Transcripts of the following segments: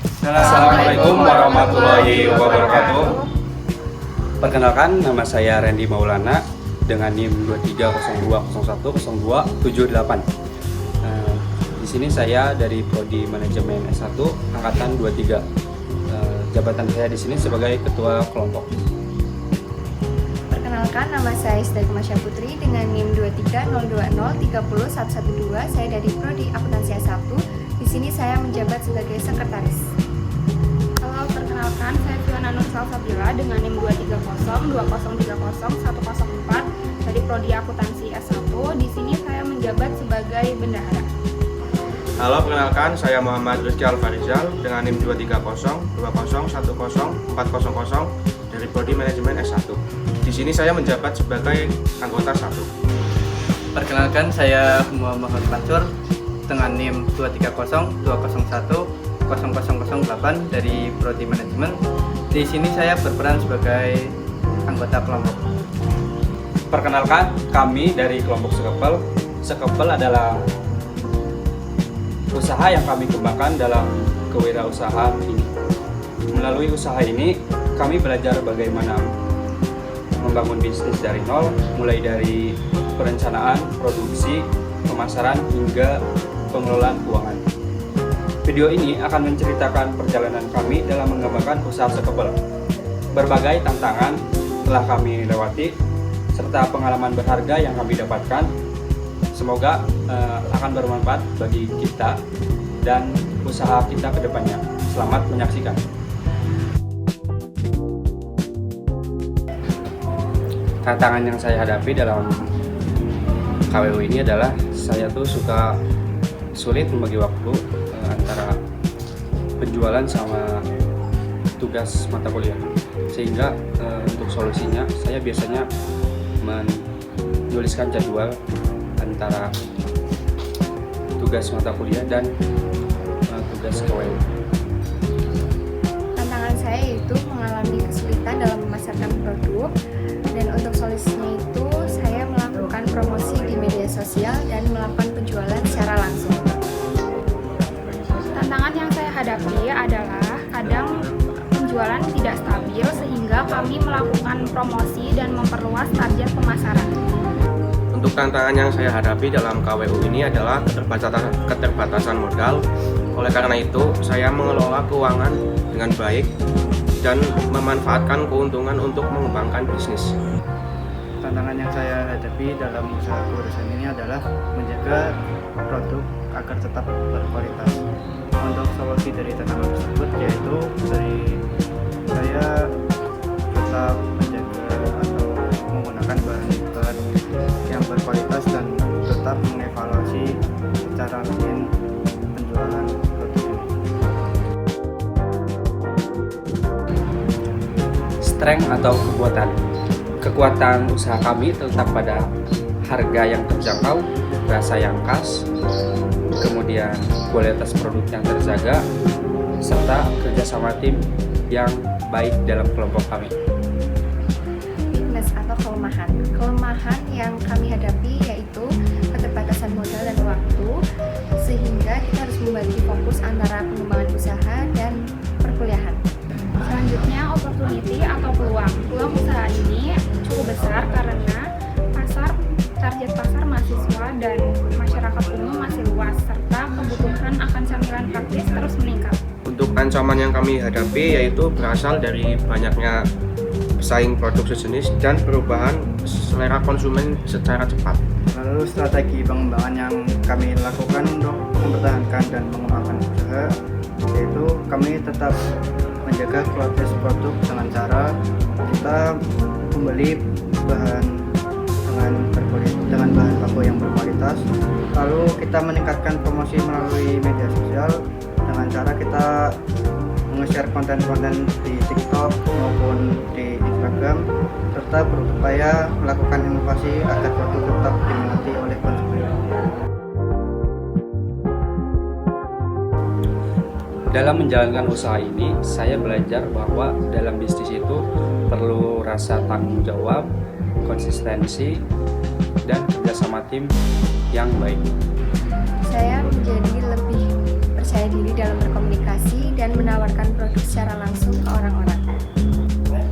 Assalamualaikum warahmatullahi wabarakatuh. Perkenalkan, nama saya Randy Maulana dengan NIM 2302010278. Di sini saya dari Prodi Manajemen S1 angkatan 23. Jabatan saya di sini sebagai ketua kelompok. Perkenalkan, nama saya Isdagma Syaputri dengan NIM 2302030112. Saya dari Prodi Akuntansi S1. Di sini saya menjabat sebagai sekretaris. Halo, perkenalkan, saya Fiona Nur Salsabila dengan NIM 23020301004 dari Prodi Akuntansi S1. Di sini saya menjabat sebagai bendahara. Halo, perkenalkan, saya Muhammad Rizky Alfarizal dengan NIM 23020104000 dari Prodi Manajemen S1. Di sini saya menjabat sebagai anggota 1. Perkenalkan, saya Muhammad Mansur dengan NIM 23020010008 dari Prodi Manajemen. Di sini saya berperan sebagai anggota kelompok. Perkenalkan, kami dari kelompok Sekepel. Sekepel adalah usaha yang kami kembangkan dalam kewirausahaan ini. Melalui usaha ini, kami belajar bagaimana membangun bisnis dari nol, mulai dari perencanaan, produksi, pemasaran, hingga pengelolaan keuangan. Video ini akan menceritakan perjalanan kami dalam mengembangkan usaha Sekepel. Berbagai tantangan telah kami lewati, serta pengalaman berharga yang kami dapatkan. Semoga akan bermanfaat bagi kita dan usaha kita ke depannya. Selamat menyaksikan. Tantangan yang saya hadapi dalam KWU ini adalah saya tuh sulit membagi waktu antara penjualan sama tugas mata kuliah. Sehingga untuk solusinya saya biasanya menuliskan jadwal antara tugas mata kuliah dan tugas KWU. Tantangan saya yaitu mengalami kesulitan dalam memasarkan produk, dan untuk solusinya itu saya melakukan promosi di media sosial dan melakukan penjualan secara langsung. Tantangan yang saya hadapi adalah kadang penjualan tidak stabil sehingga kami melakukan promosi dan memperluas target pemasaran. Untuk tantangan yang saya hadapi dalam KWU ini adalah keterbatasan modal. Oleh karena itu, saya mengelola keuangan dengan baik dan memanfaatkan keuntungan untuk mengembangkan bisnis. Tantangan yang saya hadapi dalam usaha keurusan ini adalah menjaga produk agar tetap berkualitas. Untuk solusi dari tantangan tersebut yaitu dari saya tetap menjaga atau menggunakan bahan yang berkualitas dan tetap mengevaluasi secara rutin penjualan produk ini. Strength atau kekuatan usaha kami terletak pada harga yang terjangkau, rasa yang khas, kemudian kualitas produk yang terjaga, serta kerjasama tim yang baik dalam kelompok kami. Weakness atau kelemahan. Kelemahan yang kami hadapi yaitu keterbatasan modal dan waktu, sehingga kita harus membagi fokus antara pengembangan usaha dan perkuliahan. Selanjutnya, opportunity atau peluang. Peluang usaha ini cukup besar karena target pasar mahasiswa dan masyarakat umum masih luas, serta kebutuhan akan camilan praktis terus meningkat. Untuk ancaman yang kami hadapi yaitu berasal dari banyaknya pesaing produk sejenis dan perubahan selera konsumen secara cepat. Lalu strategi pengembangan yang kami lakukan untuk mempertahankan dan mengembangkan usaha yaitu kami tetap menjaga kualitas produk dengan cara kita membeli bahan dengan bahan baku yang berkualitas, lalu kita meningkatkan promosi melalui media sosial dengan cara kita nge-share konten-konten di TikTok maupun di Instagram, serta berupaya melakukan inovasi agar produk tetap diminati oleh konsumen. Dalam menjalankan usaha ini, saya belajar bahwa dalam bisnis itu perlu rasa tanggung jawab, konsistensi, dan kerjasama tim yang baik. Saya menjadi lebih percaya diri dalam berkomunikasi dan menawarkan produk secara langsung ke orang-orang.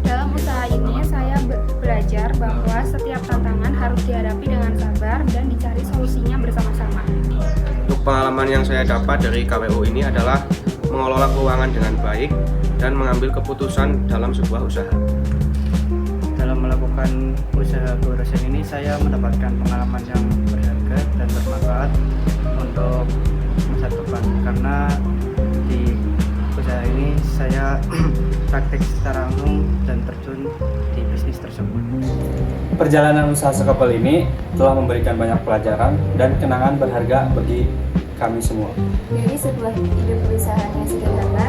Dalam usaha ini saya belajar bahwa setiap tantangan harus dihadapi dengan sabar dan dicari solusinya bersama-sama. Untuk pengalaman yang saya dapat dari KWU ini adalah mengelola keuangan dengan baik dan mengambil keputusan dalam sebuah usaha. Dalam melakukan usaha keurusan ini saya mendapatkan pengalaman yang berharga dan bermanfaat untuk masa depan, karena di usaha ini saya praktik secara langsung dan terjun di bisnis tersebut. Perjalanan usaha sekapel ini telah memberikan banyak pelajaran dan kenangan berharga bagi kami semua. Dari sebuah ide perusahaan yang sederhana,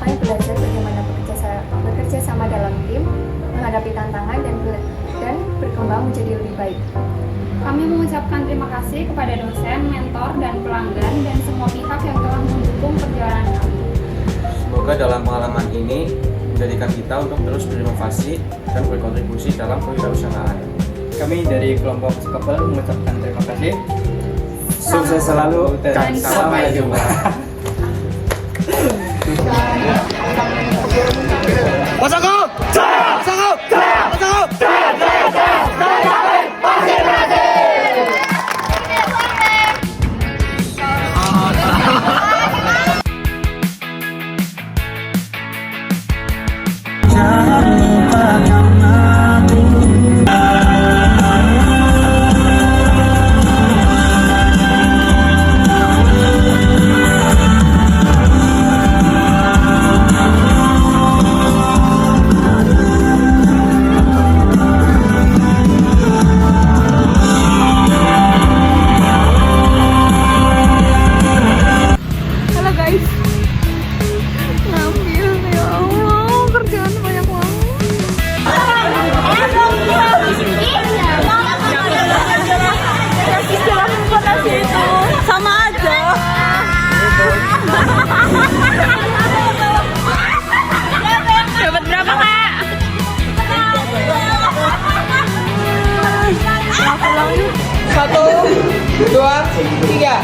kami belajar bagaimana bekerja sama dalam tim, menghadapi tantangan dan berkembang menjadi lebih baik. Kami mengucapkan terima kasih kepada dosen, mentor, dan pelanggan dan semua pihak yang telah mendukung perjalanan kami. Semoga dalam pengalaman ini menjadikan kita untuk terus berinovasi dan berkontribusi dalam kewirausahaan. Kami dari kelompok sekapel mengucapkan terima kasih. Sukses selalu dan sampai jumpa. Dapat berapa, Kak? 1, 2, 3.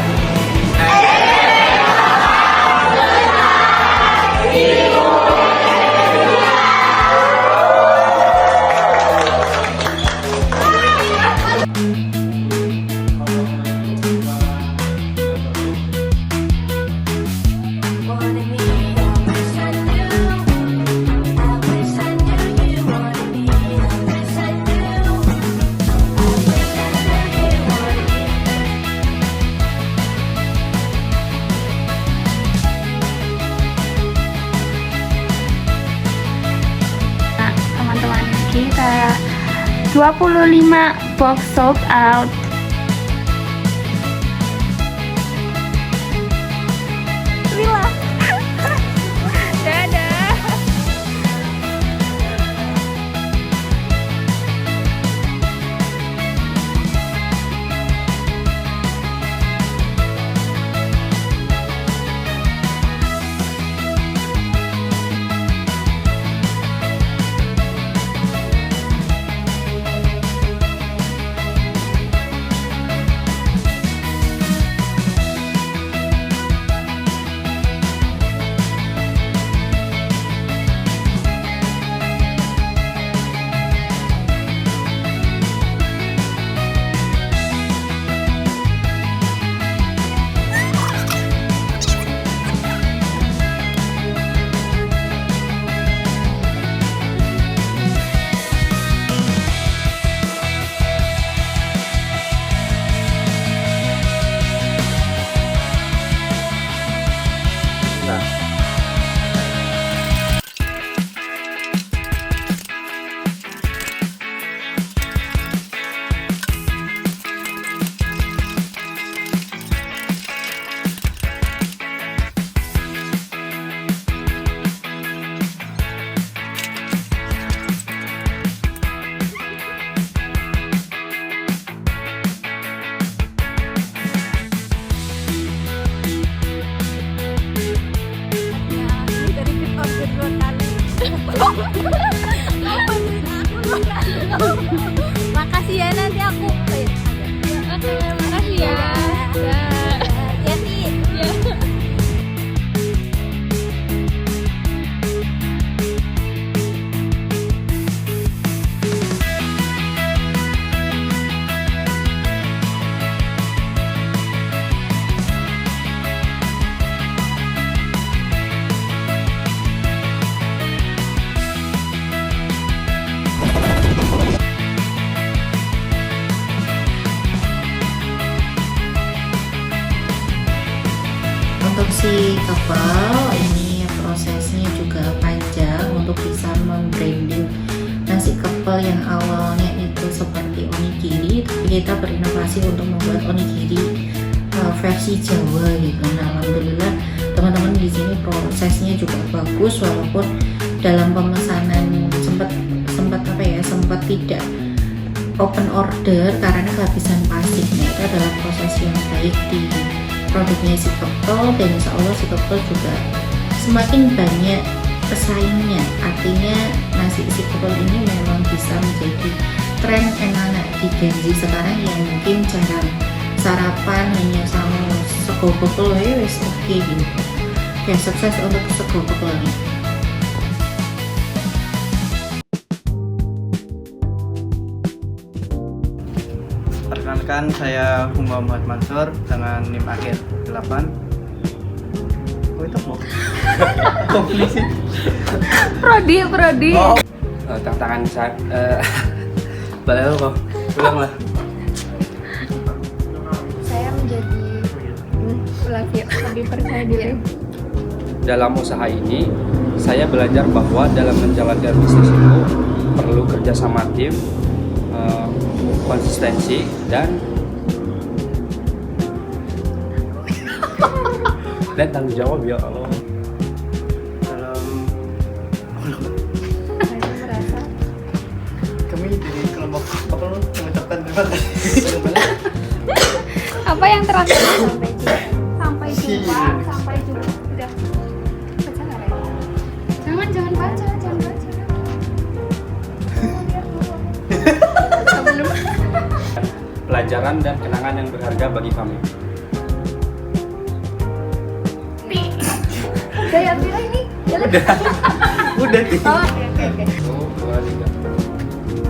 Teman-teman kita 25 box sold out. Dadah. Makasih ya, nanti aku makasih ya. Hati-hati. simple yang awalnya itu seperti onigiri, tapi kita berinovasi untuk membuat onigiri versi Jawa gitu. Nah, alhamdulillah teman-teman di sini prosesnya juga bagus, walaupun dalam pemesanan sempat tidak open order karena kehabisan plastik. Nah, itu adalah proses yang baik di produknya si Kepel, dan insya Allah si Kepel juga semakin banyak pesaingnya. Artinya nasi isi Kepel ini memang bisa menjadi tren anak-anak di Gen Z sekarang yang mungkin jarang sarapan hanya sama sego Kepel wes oke gitu. Oke, sukses untuk sego Kepel ini. Perkenalkan, saya Humba Muhammad Mansur dengan NIM akhir 8. Oh itu mau? Prodi. Tantangan saya balik kok ulang lah. Saya menjadi lebih percaya diri. Dalam usaha ini saya belajar bahwa dalam menjalankan bisnis itu perlu kerjasama tim, konsistensi, dan tanggung jawab ya Allah. Dalam Saya merasa kami dari kelompok Kepel mengucapkan terima kasih. Apa yang terakhir? sampai jumpa. Sampai jumpa. Udah. Baca nggak, Ren? Jangan baca. Sebelum Pelajaran dan kenangan yang berharga bagi kami. Gaya Tira ini jalan. Udah nih. Oh, oke. 2,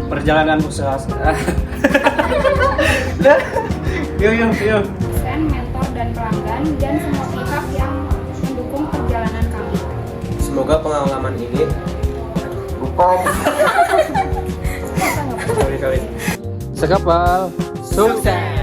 3. Perjalanan usaha. Yuk. Dosen, mentor, dan pelanggan, dan semua pihak yang mendukung perjalanan kami. Semoga pengalaman ini Sekapal. sukses.